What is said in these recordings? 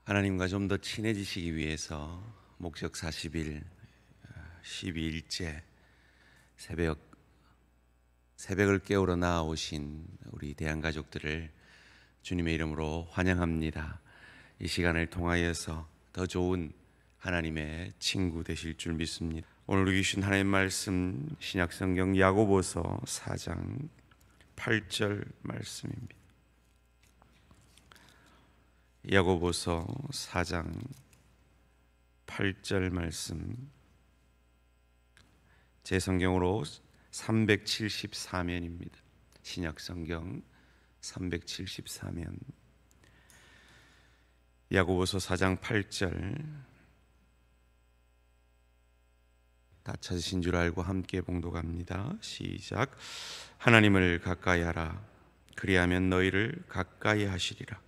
하나님과 좀 더 친해지시기 위해서 목적 40일 12일째 새벽을 깨우러 나아오신 우리 대한가족들을 주님의 이름으로 환영합니다. 이 시간을 통하여서 더 좋은 하나님의 친구 되실 줄 믿습니다. 오늘 주신 하나님의 말씀 신약성경 야고보서 4장 8절 말씀입니다. 야고보서 4장 8절 말씀, 제 성경으로 374면입니다. 신약성경 374면, 야고보서 4장 8절, 다 찾으신 줄 알고 함께 봉독합니다. 시작. 하나님을 가까이 하라. 그리하면 너희를 가까이 하시리라.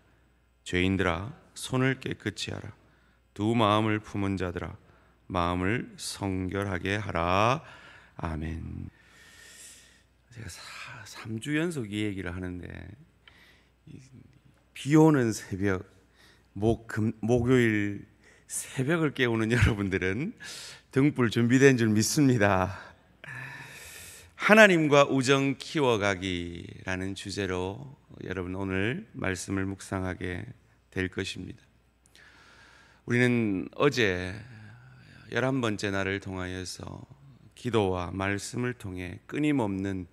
죄인들아, 손을 깨끗이 하라. 두 마음을 품은 자들아, 마음을 성결하게 하라. 아멘. 제가 3주 연속 이 얘기를 하는데, 비 오는 새벽, 목요일 새벽을 깨우는 여러분들은 등불 준비된 줄 믿습니다. 하나님과 우정 키워가기라는 주제로 여러분 오늘 말씀을 묵상하게 될 것입니다. 우리는 어제 11번째 날을 통하여서 기도와 말씀을 통해 끊임없는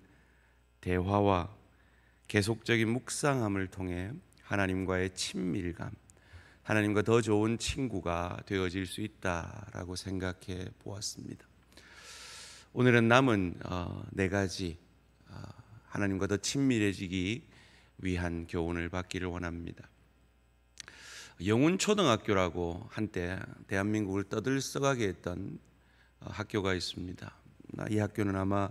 대화와 계속적인 묵상함을 통해 하나님과의 친밀감, 하나님과 더 좋은 친구가 되어질 수 있다라고 생각해 보았습니다. 오늘은 남은 4가지 하나님과 더 친밀해지기 위한 교훈을 받기를 원합니다. 영훈초등학교라고 한때 대한민국을 떠들썩하게 했던 학교가 있습니다. 이 학교는 아마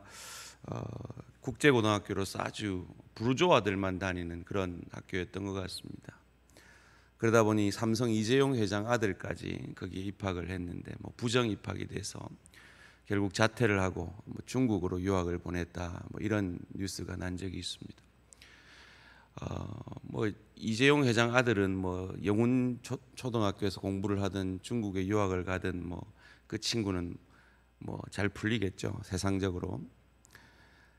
국제고등학교로서 아주 부르주아들만 다니는 그런 학교였던 것 같습니다. 그러다 보니 삼성 이재용 회장 아들까지 거기에 입학을 했는데 부정 입학이 돼서 결국 자퇴를 하고 중국으로 유학을 보냈다, 이런 뉴스가 난 적이 있습니다. 이재용 회장 아들은 영훈 초등학교에서 공부를 하든 중국에 유학을 가든 그 친구는 잘 풀리겠죠, 세상적으로.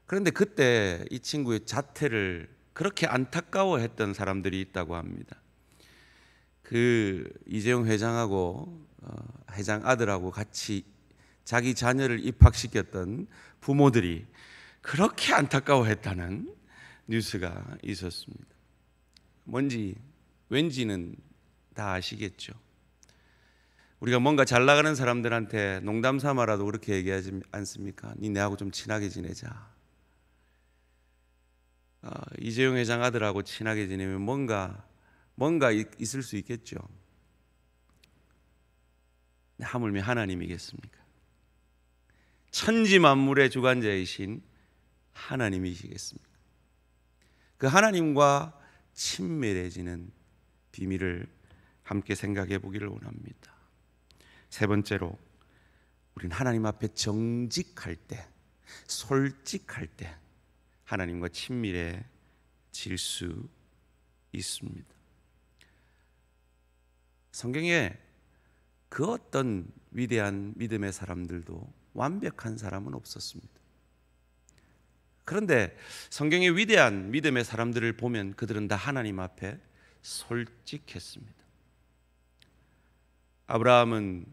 그런데 그때 이 친구의 자퇴를 그렇게 안타까워했던 사람들이 있다고 합니다. 그 이재용 회장하고 회장 아들하고 같이 자기 자녀를 입학시켰던 부모들이 그렇게 안타까워했다는 뉴스가 있었습니다. 왠지는 다 아시겠죠. 우리가 뭔가 잘 나가는 사람들한테 농담 삼아라도 그렇게 얘기하지 않습니까? 니 내하고 좀 친하게 지내자. 이재용 회장 아들하고 친하게 지내면 뭔가 있을 수 있겠죠. 하물며 하나님이겠습니까? 천지 만물의 주관자이신 하나님이시겠습니까? 그 하나님과 친밀해지는 비밀을 함께 생각해 보기를 원합니다. 세 번째로, 우린 하나님 앞에 정직할 때, 솔직할 때 하나님과 친밀해질 수 있습니다. 성경에 그 어떤 위대한 믿음의 사람들도 완벽한 사람은 없었습니다. 그런데 성경의 위대한 믿음의 사람들을 보면 그들은 다 하나님 앞에 솔직했습니다. 아브라함은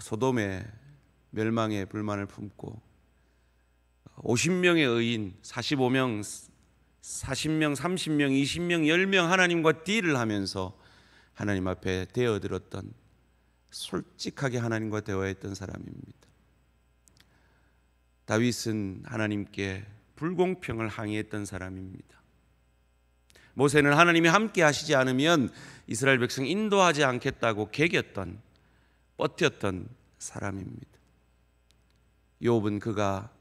소돔의 멸망에 불만을 품고 50명의 의인, 45명, 40명, 30명, 20명, 10명 하나님과 딜을 하면서 하나님 앞에 대어들었던, 솔직하게 하나님과 대화했던 사람입니다. 다윗은 하나님께 불공평을 항의했던 사람입니다. 모세는 하나님이 함께 하시지 않으면 이스라엘 백성 인도하지 않겠다고 개겼던, 버텼던 사람입니다. 욥은 그가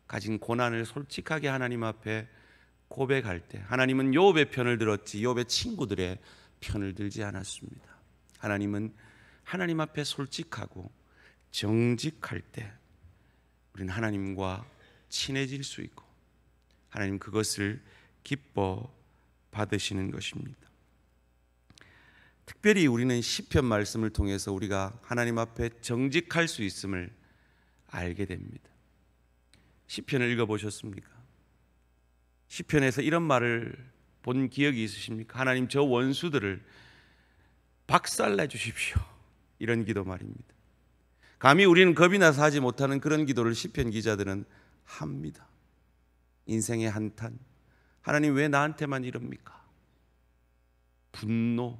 가진 고난을 솔직하게 하나님 앞에 고백할 때 하나님은 욥의 편을 들었지 욥의 친구들의 편을 들지 않았습니다. 하나님은 하나님 앞에 솔직하고 정직할 때 우리는 하나님과 친해질 수 있고 하나님 그것을 기뻐 받으시는 것입니다. 특별히 우리는 시편 말씀을 통해서 우리가 하나님 앞에 정직할 수 있음을 알게 됩니다. 시편을 읽어보셨습니까? 시편에서 이런 말을 본 기억이 있으십니까? 하나님, 저 원수들을 박살내 주십시오. 이런 기도 말입니다. 감히 우리는 겁이 나서 하지 못하는 그런 기도를 시편 기자들은 합니다. 인생의 한탄, 하나님 왜 나한테만 이럽니까? 분노,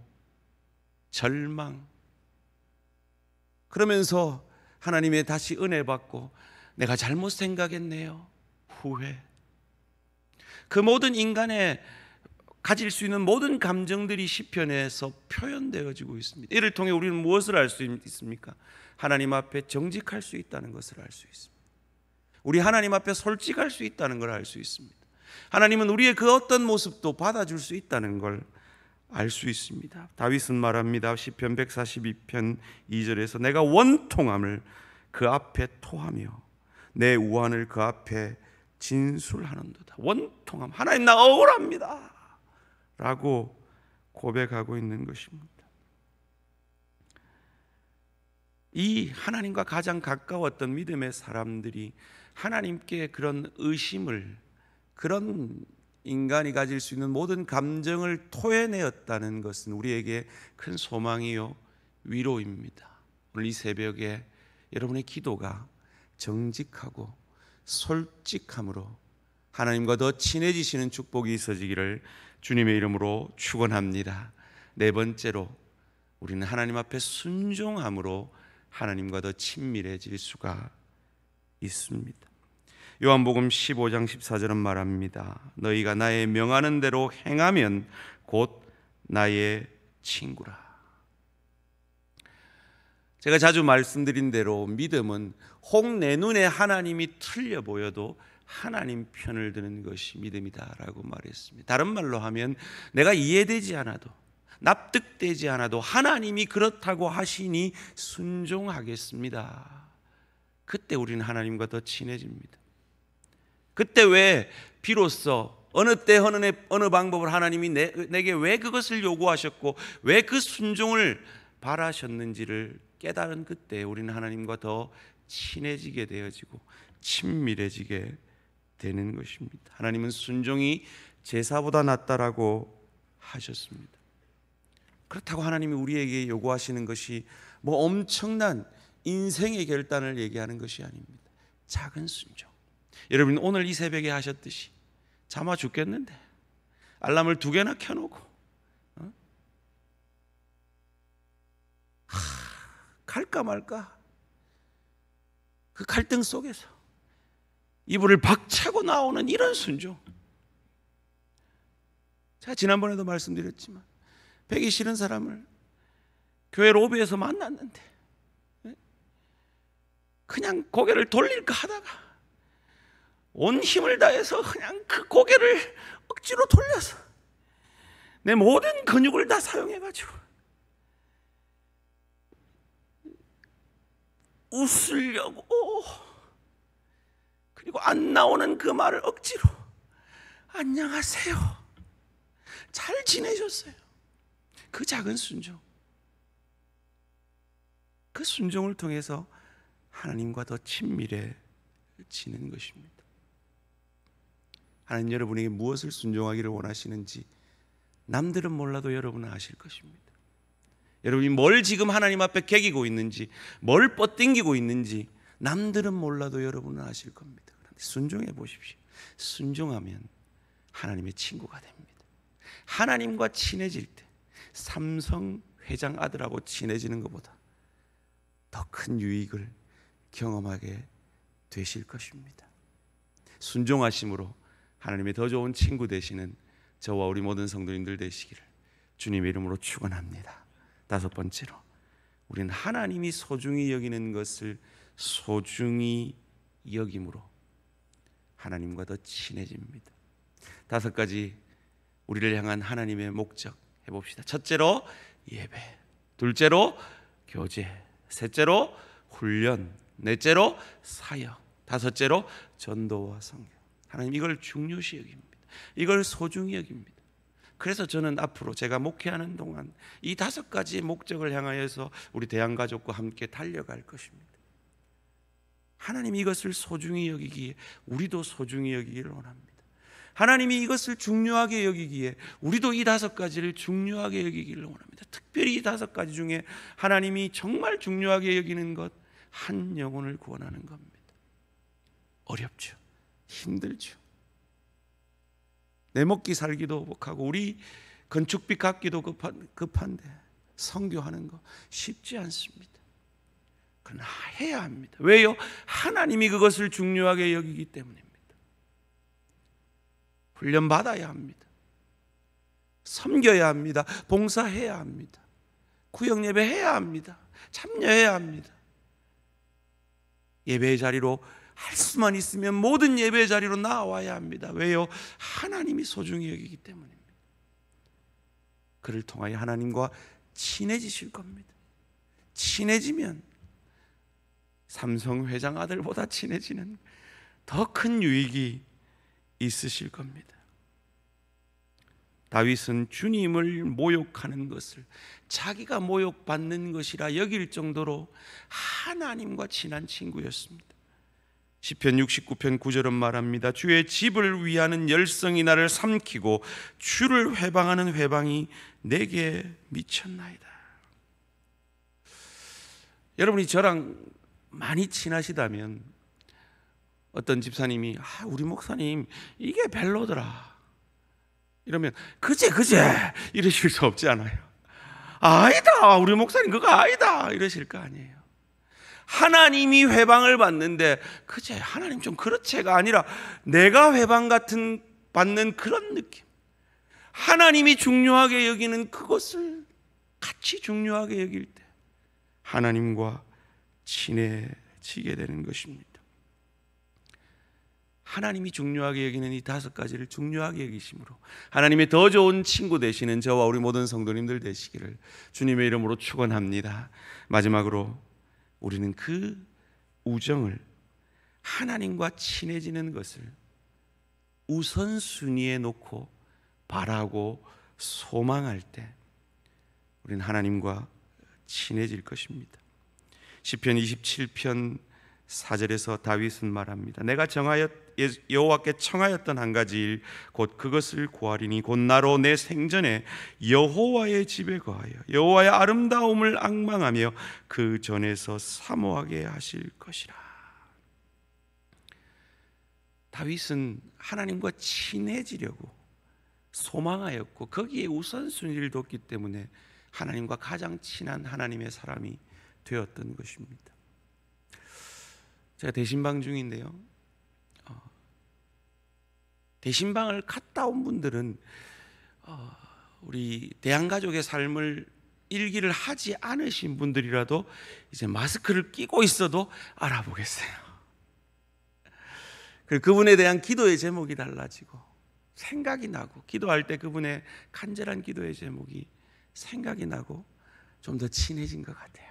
절망. 그러면서 하나님의 다시 은혜 받고 내가 잘못 생각했네요. 후회. 그 모든 인간의 가질 수 있는 모든 감정들이 시편에서 표현되어지고 있습니다. 이를 통해 우리는 무엇을 알 수 있습니까? 하나님 앞에 정직할 수 있다는 것을 알 수 있습니다. 우리 하나님 앞에 솔직할 수 있다는 걸 알 수 있습니다. 하나님은 우리의 그 어떤 모습도 받아줄 수 있다는 걸 알 수 있습니다. 다윗은 말합니다. 시편 142편 2절에서 내가 원통함을 그 앞에 토하며 내 우환을 그 앞에 진술하는도다. 원통함, 하나님 나 억울합니다 라고 고백하고 있는 것입니다. 이 하나님과 가장 가까웠던 믿음의 사람들이 하나님께 그런 의심을, 그런 인간이 가질 수 있는 모든 감정을 토해내었다는 것은 우리에게 큰 소망이요 위로입니다. 오늘 이 새벽에 여러분의 기도가 정직하고 솔직함으로 하나님과 더 친해지시는 축복이 있어지기를 주님의 이름으로 축원합니다. 네 번째로 우리는 하나님 앞에 순종함으로 하나님과 더 친밀해질 수가 있습니다. 요한복음 15장 14절은 말합니다. 너희가 나의 명하는 대로 행하면 곧 나의 친구라. 제가 자주 말씀드린 대로 믿음은 혹 내 눈에 하나님이 틀려 보여도 하나님 편을 드는 것이 믿음이다라고 말했습니다. 다른 말로 하면 내가 이해되지 않아도, 납득되지 않아도 하나님이 그렇다고 하시니 순종하겠습니다. 그때 우리는 하나님과 더 친해집니다. 그때 왜 비로소 어느 때 어느 방법을 하나님이 내게 왜 그것을 요구하셨고 왜 그 순종을 바라셨는지를 깨달은 그때 우리는 하나님과 더 친해지게 되어지고 친밀해지게 되는 것입니다. 하나님은 순종이 제사보다 낫다라고 하셨습니다. 그렇다고 하나님이 우리에게 요구하시는 것이 뭐 엄청난 인생의 결단을 얘기하는 것이 아닙니다. 작은 순종. 여러분 오늘 이 새벽에 하셨듯이 잠아 죽겠는데 알람을 2개나 켜놓고 갈까 말까 그 갈등 속에서 이불을 박차고 나오는 이런 순종. 제가 지난번에도 말씀드렸지만 배기 싫은 사람을 교회 로비에서 만났는데 그냥 고개를 돌릴까 하다가 온 힘을 다해서 그냥 그 고개를 억지로 돌려서 내 모든 근육을 다 사용해가지고 웃으려고, 그리고 안 나오는 그 말을 억지로 안녕하세요, 잘 지내셨어요. 그 작은 순종, 그 순종을 통해서 하나님과 더 친밀해지는 것입니다. 하나님 여러분에게 무엇을 순종하기를 원하시는지 남들은 몰라도 여러분은 아실 것입니다. 여러분이 뭘 지금 하나님 앞에 개기고 있는지, 뭘 뻗당기고 있는지 남들은 몰라도 여러분은 아실 겁니다. 그런데 순종해 보십시오. 순종하면 하나님의 친구가 됩니다. 하나님과 친해질 때 삼성 회장 아들하고 친해지는 것보다 더 큰 유익을 경험하게 되실 것입니다. 순종하심으로 하나님의 더 좋은 친구 되시는 저와 우리 모든 성도님들 되시기를 주님의 이름으로 축원합니다. 5번째로 우리는 하나님이 소중히 여기는 것을 소중히 여김으로 하나님과 더 친해집니다. 5가지 우리를 향한 하나님의 목적 해봅시다. 첫째로 예배, 둘째로 교제, 셋째로 훈련, 넷째로 사역, 5째로 전도와 선교. 하나님 이걸 중요시 여깁니다. 이걸 소중히 여깁니다. 그래서 저는 앞으로 제가 목회하는 동안 이 5가지의 목적을 향하여서 우리 대한가족과 함께 달려갈 것입니다. 하나님이 이것을 소중히 여기기에 우리도 소중히 여기기를 원합니다. 하나님이 이것을 중요하게 여기기에 우리도 이 5가지를 중요하게 여기기를 원합니다. 특별히 이 5가지 중에 하나님이 정말 중요하게 여기는 것, 한 영혼을 구원하는 겁니다. 어렵죠. 힘들죠. 내 먹기 살기도 복하고 우리 건축비 갚기도 급한데 선교하는 거 쉽지 않습니다. 그러나 해야 합니다. 왜요? 하나님이 그것을 중요하게 여기기 때문입니다. 훈련받아야 합니다. 섬겨야 합니다. 봉사해야 합니다. 구역예배 해야 합니다. 참여해야 합니다. 예배의 자리로 할 수만 있으면 모든 예배의 자리로 나와야 합니다. 왜요? 하나님이 소중히 여기기 때문입니다. 그를 통하여 하나님과 친해지실 겁니다. 친해지면 삼성 회장 아들보다 친해지는 더 큰 유익이 있으실 겁니다. 다윗은 주님을 모욕하는 것을 자기가 모욕받는 것이라 여길 정도로 하나님과 친한 친구였습니다. 시편 69편 9절은 말합니다. 주의 집을 위하는 열성이 나를 삼키고 주를 회방하는 회방이 내게 미쳤나이다. 여러분이 저랑 많이 친하시다면 어떤 집사님이 우리 목사님 이게 별로더라 이러면 그제 이러실 수 없지 않아요? 아니다, 우리 목사님 그거 아니다 이러실 거 아니에요. 하나님이 회방을 받는데 그제 하나님 좀 그렇지가 아니라 내가 회방 같은 받는 그런 느낌, 하나님이 중요하게 여기는 그것을 같이 중요하게 여길 때 하나님과 친해지게 되는 것입니다. 하나님이 중요하게 여기는 이 5가지를 중요하게 여기심으로 하나님의 더 좋은 친구 되시는 저와 우리 모든 성도님들 되시기를 주님의 이름으로 축원합니다. 마지막으로 우리는 그 우정을, 하나님과 친해지는 것을 우선순위에 놓고 바라고 소망할 때 우리는 하나님과 친해질 것입니다. 시편 27편 4절에서 다윗은 말합니다. 내가 여호와께 청하였던 한 가지 일 곧 그것을 구하리니 곧 나로 내 생전에 여호와의 집에 거하여 여호와의 아름다움을 앙망하며 그 전에서 사모하게 하실 것이라. 다윗은 하나님과 친해지려고 소망하였고 거기에 우선순위를 뒀기 때문에 하나님과 가장 친한 하나님의 사람이 되었던 것입니다. 제가 대신방 중인데요, 대신방을 갔다 온 분들은 우리 대한가족의 삶을 일기를 하지 않으신 분들이라도 이제 마스크를 끼고 있어도 알아보겠어요. 그리고 그분에 대한 기도의 제목이 달라지고 생각이 나고, 기도할 때 그분의 간절한 기도의 제목이 생각이 나고 좀 더 친해진 것 같아요.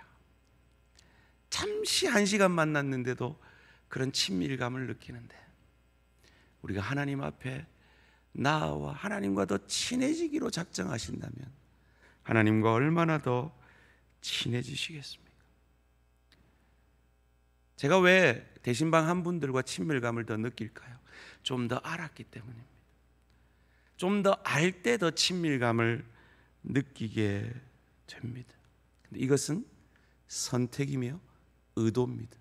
잠시 1시간 만났는데도 그런 친밀감을 느끼는데, 우리가 하나님 앞에 나와 하나님과 더 친해지기로 작정하신다면 하나님과 얼마나 더 친해지시겠습니까? 제가 왜 대신방 한 분들과 친밀감을 더 느낄까요? 좀 더 알았기 때문입니다. 좀 더 알 때 더 친밀감을 느끼게 됩니다. 근데 이것은 선택이며 의도입니다.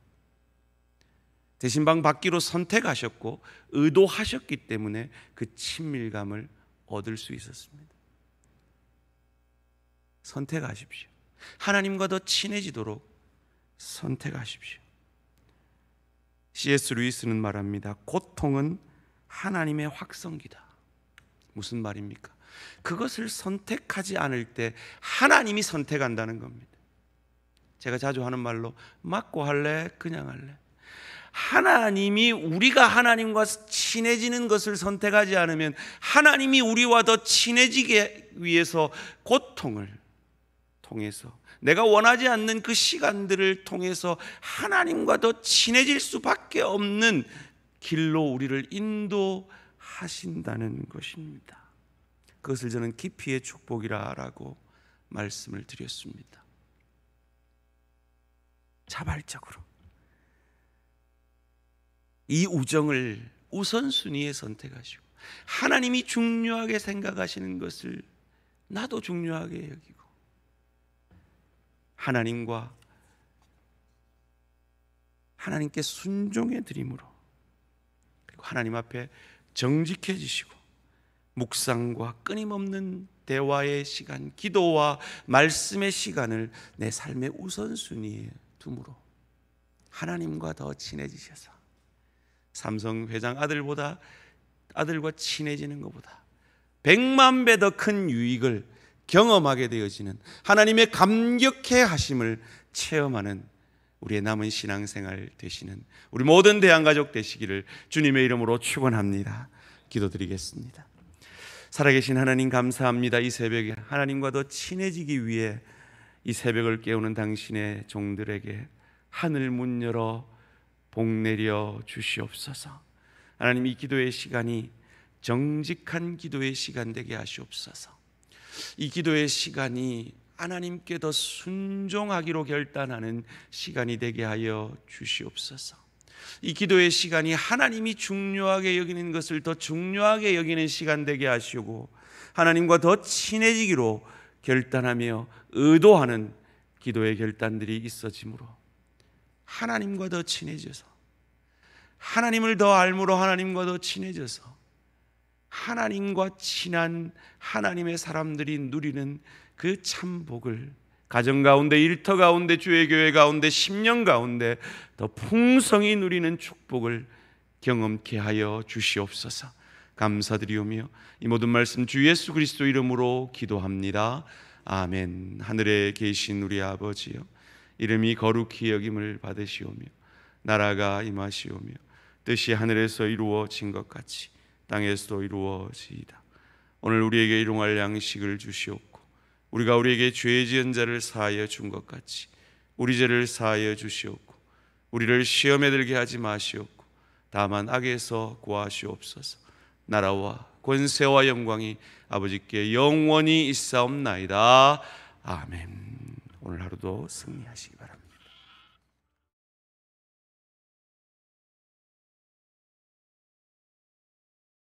대신방 받기로 선택하셨고 의도하셨기 때문에 그 친밀감을 얻을 수 있었습니다. 선택하십시오. 하나님과 더 친해지도록 선택하십시오. C.S. 루이스는 말합니다. 고통은 하나님의 확성기다. 무슨 말입니까? 그것을 선택하지 않을 때 하나님이 선택한다는 겁니다. 제가 자주 하는 말로 맞고 할래? 그냥 할래? 하나님이, 우리가 하나님과 친해지는 것을 선택하지 않으면 하나님이 우리와 더 친해지게 위해서 고통을 통해서, 내가 원하지 않는 그 시간들을 통해서 하나님과 더 친해질 수밖에 없는 길로 우리를 인도하신다는 것입니다. 그것을 저는 깊이의 축복이라고 말씀을 드렸습니다. 자발적으로 이 우정을 우선순위에 선택하시고 하나님이 중요하게 생각하시는 것을 나도 중요하게 여기고 하나님께 순종해 드림으로, 그리고 하나님 앞에 정직해지시고 묵상과 끊임없는 대화의 시간, 기도와 말씀의 시간을 내 삶의 우선순위에 둠으로 하나님과 더 친해지셔서 삼성 회장 아들과 친해지는 것보다 100만 배 더 큰 유익을 경험하게 되어지는 하나님의 감격해 하심을 체험하는 우리의 남은 신앙생활 되시는 우리 모든 대한가족 되시기를 주님의 이름으로 축원합니다. 기도드리겠습니다. 살아계신 하나님 감사합니다. 이 새벽에 하나님과 더 친해지기 위해 이 새벽을 깨우는 당신의 종들에게 하늘 문 열어 복 내려 주시옵소서. 하나님, 이 기도의 시간이 정직한 기도의 시간 되게 하시옵소서. 이 기도의 시간이 하나님께 더 순종하기로 결단하는 시간이 되게 하여 주시옵소서. 이 기도의 시간이 하나님이 중요하게 여기는 것을 더 중요하게 여기는 시간 되게 하시고 하나님과 더 친해지기로 결단하며 의도하는 기도의 결단들이 있어지므로 하나님과 더 친해져서, 하나님을 더 알므로 하나님과 더 친해져서 하나님과 친한 하나님의 사람들이 누리는 그 참 복을 가정 가운데, 일터 가운데, 주의 교회 가운데, 심령 가운데 더 풍성히 누리는 축복을 경험케 하여 주시옵소서. 감사드리오며 이 모든 말씀 주 예수 그리스도 이름으로 기도합니다. 아멘. 하늘에 계신 우리 아버지여, 이름이 거룩히 여김을 받으시오며 나라가 임하시오며 뜻이 하늘에서 이루어진 것 같이 땅에서도 이루어지이다. 오늘 우리에게 일용할 양식을 주시옵고 우리가 우리에게 죄 지은 자를 사하여 준 것 같이 우리 죄를 사하여 주시옵고 우리를 시험에 들게 하지 마시옵고 다만 악에서 구하시옵소서. 나라와 권세와 영광이 아버지께 영원히 있사옵나이다. 아멘. 오늘 하루도 승리하시기 바랍니다.